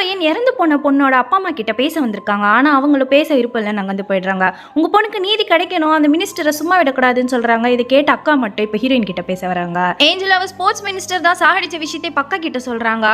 Heroine இறந்து போன பொண்ணோட அப்பா அம்மா கிட்ட பேச வந்திருக்காங்க. ஆனா அவங்களும் பேச விருப்பம் இல்லன்னு நகர்ந்து போயிடுறாங்க. உங்க பொண்ணுக்கு நீதி கிடைக்கணும், அந்த மினிஸ்டரை சும்மா விடக்கூடாதுன்னு சொல்றாங்க. இதை கேட்ட அக்கா மட்டும் இப்ப ஹீரோயின் கிட்ட பேச வராங்க. ஏஞ்சல் அவ ஸ்போர்ட்ஸ் மினிஸ்டர் தான் சாகடிச்ச விஷயத்தை பக்கா கிட்ட சொல்றாங்க.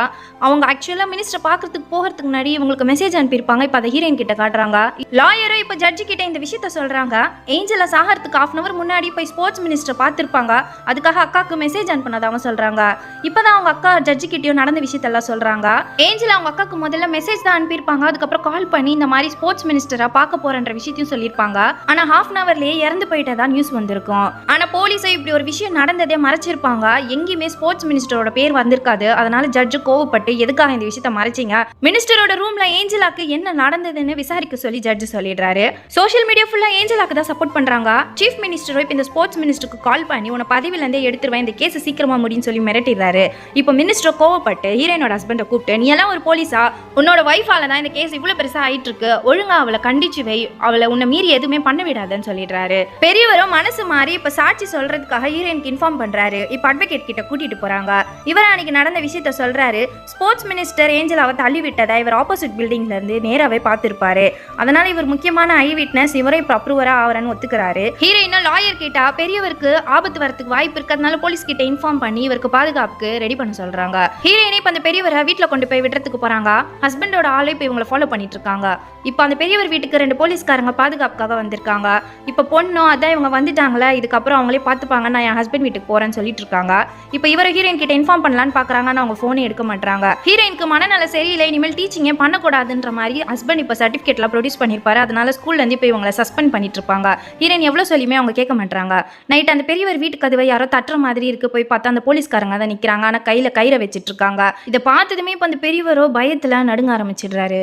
அவங்க ஆக்சுவலா மினிஸ்டர் பாக்குறதுக்கு போகிறதுக்கு முன்னாடி இவங்களுக்கு மெசேஜ் அனுப்பியிருப்பாங்க. இப்ப அதை ஹீரோயின் கிட்ட காட்டுறாங்க. லாயரும் இப்ப ஜட்ஜி கிட்ட இந்த விஷயத்த சொல்றாங்க. ஏஞ்சல சாகறதுக்கு ½ hour முன்னாடி போய் ஸ்போர்ட்ஸ் மினிஸ்டர் பார்த்திருப்பாங்க. அதுக்காக அக்காக்கு மெசேஜ் அனுப்பினதாவும் சொல்றாங்க. இப்பதான் அவங்க அக்கா ஜட்ஜி கிட்டயும் நடந்த விஷயத்தெல்லாம் சொல்றாங்க. ஏஞ்சல் அவங்க அக்காக்கு முதல்ல மெசேஜ் தான் அனுப்பியிருப்பாங்க. அதுக்கப்புறம் கால் பண்ணி இந்த மாதிரி ஸ்போர்ட்ஸ் மினிஸ்டரா பார்க்க போறன்ற விஷயத்தையும் சொல்லியிருப்பாங்க. ஆனா ½ hourலயே இறந்து போயிட்டதா நியூஸ் வந்திருக்கும். ஆனா போலீஸை இப்படி ஒரு விஷயம் நடந்ததே மறைச்சிருப்பாங்க. எங்கேயுமே ஸ்போர்ட்ஸ் மினிஸ்டரோட பேர் வந்திருக்காது. அதனால ஜட்ஜு கோவப்பட்டு எதுக்காக இந்த விஷயத்த மறைச்சிங்க, மினிஸ்டரோட ரூம்ல ஏஞ்சலாக்கு என்ன நடந்ததுன்னு விசாரிக்க சொல்லி ஜட்ஜு சொல்லிடுறாரு. சோஷியல் மீடியா ஃபுல்லா ஏஞ்சலாக்கு தான் சப்போர்ட் பண்றாங்க. சீஃப் மினிஸ்டரோ இப்ப இந்த ஸ்போர்ட்ஸ் மினிஸ்டருக்கு கால் பண்ணி உன பதவியில இருந்தே எடுத்துருவேன், இந்த கேஸ் சீக்கிரமா முடின்னு சொல்லி மிரட்டிடுறாரு. இப்போ மினிஸ்டர் கோவப்பட்டு ஹீரோயினோட ஹஸ்பண்டை கூப்பிட்டு, நீ எல்லாம் ஒரு போலீஸா, உன்னோட வைஃபால தான் இந்த கேஸ் இவ்வளவு பெருசா ஆயிட்டு இருக்கு, ஒழுங்கா அவளை கண்டிச்சு வை, அவளை உன்னை மீறி எதுவுமே பண்ண விடாதுன்னு சொல்லிடுறாரு. பெரியவரும் மனசு மாறி இப்ப சாட்சி சொல்றதுக்காக ஹீரோயினுக்கு இன்ஃபார்ம் பண்றாரு. இப்ப அட்வொகேட் கிட்ட கூட்டிட்டு போறாங்க. இவர் அன்னைக்கு நடந்த விஷயத்த சொல்றாரு. ஸ்போர்ட்ஸ் மினிஸ்டர் ஏஞ்சலாவை தள்ளி விட்டதை இவர் ஆப்போசிட் பில்டிங்ல இருந்து நேராவே பார்த்திருப்பாரு. அதனால இவர் முக்கியமான ஐ விட்னஸ், இவரை இப்ப அப்ரூவரா ஆவரன்னு ஒத்துக்கிறாரு. ஹீரோயினும் லாயர் கிட்ட பெரியவருக்கு ஆபத்து வரதுக்கு வாய்ப்பு இருக்கிறதுனால போலீஸ் கிட்ட இன்ஃபார்ம் பண்ணி இவருக்கு பாதுகாப்புக்கு ரெடி பண்ண சொல்றாங்க. ஹீரோயினை இப்ப அந்த பெரியவரை வீட்டுல கொண்டு போய் விடுறதுக்கு போறாங்க. ஹஸ்பண்டோட ஆளு இப்ப இவங்களை ஃபாலோ பண்ணிட்டு இருக்காங்க. இப்ப அந்த பெரியவர் வீட்டுக்கு 2 போலீஸ்காரங்க பாதுகாப்புக்காக வந்திருக்காங்க. இப்ப பொண்ணும் அதான் இவங்க வந்துட்டாங்களே, இதுக்கப்புறம் அவங்களே பார்த்துப்பாங்க, நான் என் ஹஸ்பண்ட் வீட்டுக்கு போறேன்னு சொல்லிட்டு இருக்காங்க. இப்ப இவரை ஹீரோயின் கிட்ட இன்ஃபார்ம் பண்ணலான்னு பாக்குறாங்க. ஆனா அவங்க போனே எடுக்க மாட்டாங்க. ஹீரோயினுக்கு மனநல சரியில்லை, இனிமேல் டீச்சிங்கே பண்ணக்கூடாதுன்ற மாதிரி ஹஸ்பண்ட் இப்ப சர்டிபிகேட்லாம் ப்ரொடியூஸ் பண்ணிருப்பாரு. அதனால ஸ்கூல்ல இருந்து இப்ப இவங்களை சஸ்பெண்ட் பண்ணிட்டு இருப்பாங்க. ஹீரோயின் எவ்வளவு சொல்லியுமே அவங்க கேட்க மாட்டாங்க. நைட் அந்த பெரியவர் வீட்டுக்கு கதவை யாரோ தட்டுற மாதிரி இருக்கு. போய் பார்த்தா அந்த போலீஸ்காரங்க தான் நிக்கிறாங்க. ஆனா கையில கயிறை வச்சிட்டு இருக்காங்க. இதை பார்த்ததுமே இப்ப அந்த பெரியவரோ பயத்துல நடுங்க ஆரம்பிச்சிடுறாரு.